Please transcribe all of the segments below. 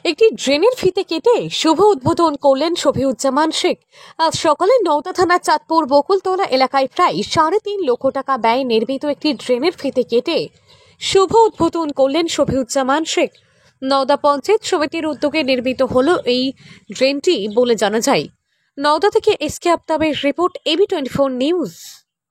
একটি ড্রেনের ফিতে কেটে শুভ উদ্বোধন করলেন শফিউজ্জামান শেখ। আজ সকালে নওদা থানার চাঁদপুর বকুলতলা এলাকায় প্রায় 3.5 লক্ষ টাকা ব্যয়ে নির্মিত একটি ড্রেনের ফিতে কেটে শুভ উদ্বোধন করলেন শফিউজ্জামান শেখ। নওদা পঞ্চায়েত সমিতির উদ্যোগে নির্মিত হলো এই ড্রেনটি বলে জানা যায়। নওদা থেকে এসকে আফতাবের রিপোর্ট, এবি24 নিউজ।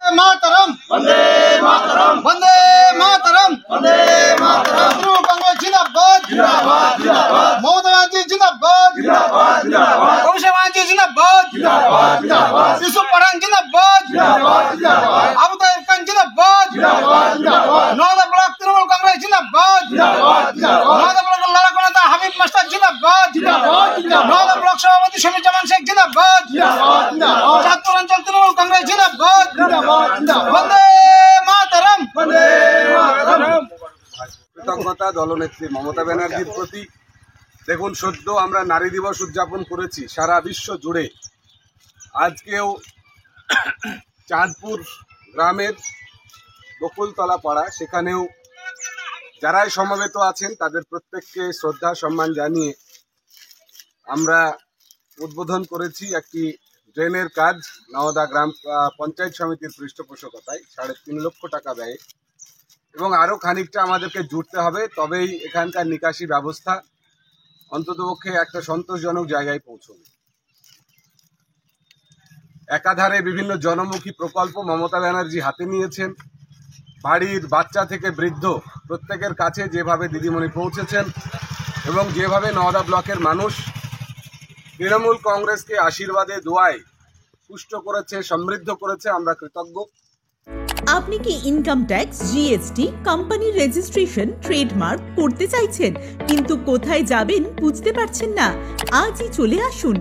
मातरम वंदे मातरम वंदे मातरम वंदे मातरम तृणमूल कांग्रेस जिंदाबाद जिंदाबाद जिंदाबाद ममता बनर्जी जिंदाबाद जिंदाबाद जिंदाबाद अभिषेक बनर्जी जिंदाबाद जिंदाबाद जिंदाबाद यूसुफ पठान जिंदाबाद जिंदाबाद जिंदाबाद अबू ताहिर खान जिंदाबाद जिंदाबाद जिंदाबाद नौदा ब्लॉक तृणमूल कांग्रेस जिंदाबाद जिंदाबाद जिंदाबाद नौदा ब्लॉक लड़ाकू नेता हबीब मस्ताक जिंदाबाद जिंदाबाद जिंदाबाद नौदा ब्लॉक सभापति शफीउज्जामान शेख जिंदाबाद जिंदाबाद जिंदाबाद चाँदपुर अंचल तृणमूल कांग्रेस जिंदाबाद वंदे मातरम वंदे मातरम। কৃতজ্ঞতা দলনেত্রী মমতা ব্যানার্জির প্রতি। দেখুন, সদ্য আমরা নারী দিবস উদযাপন করেছি সারা বিশ্ব জুড়ে। আজকেও চাঁদপুর গ্রামের বকুলতলা পাড়া, সেখানেও যারাই সমবেত আছেন তাদের প্রত্যেককে শ্রদ্ধা সম্মান জানিয়ে আমরা উদ্বোধন করেছি একটি ড্রেনের কাজ নওদা গ্রাম পঞ্চায়েত সমিতির পৃষ্ঠপোষকতায় 3.5 লক্ষ টাকা ব্যয়ে, এবং আরও খানিকটা আমাদেরকে জুড়তে হবে, তবেই এখানকার নিকাশি ব্যবস্থা অন্ততপক্ষে একটা সন্তোষজনক জায়গায় পৌঁছবে। একাধারে বিভিন্ন জনমুখী প্রকল্প মমতা ব্যানার্জি হাতে নিয়েছেন। বাড়ির বাচ্চা থেকে বৃদ্ধ প্রত্যেকের কাছে যেভাবে দিদিমণি পৌঁছেছেন এবং যেভাবে নওদা ব্লকের মানুষ তৃণমূল কংগ্রেসকে আশীর্বাদে দোয়ায় পুষ্ট করেছে, সমৃদ্ধ করেছে, আমরা কৃতজ্ঞ। আপনি কি income tax, GST, company registration, trademark করতে চাইছেন কিন্তু কোথায় যাবেন বুঝতে পারছেন না? আজই চলে আসুন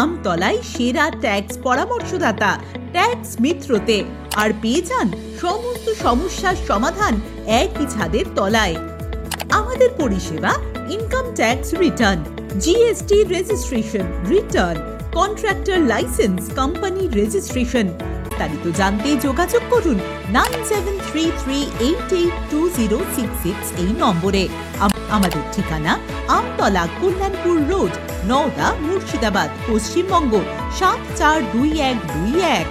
আমতলায় সেরা ট্যাক্স পরামর্শদাতা ট্যাক্স মিত্রতে, আর পেয়ে যান সমস্ত সমস্যার সমাধান একই ছাদের তলায়। আমাদের পরিষেবা income tax return, GST registration, return, contractor licence, company registration. বিস্তারিত জানতে যোগাযোগ করুন 9733882066 এই নম্বরে। আমাদের ঠিকানা আমতলা, কল্যাণপুর রোড, নওদা, মুর্শিদাবাদ, পশ্চিমবঙ্গ 742121।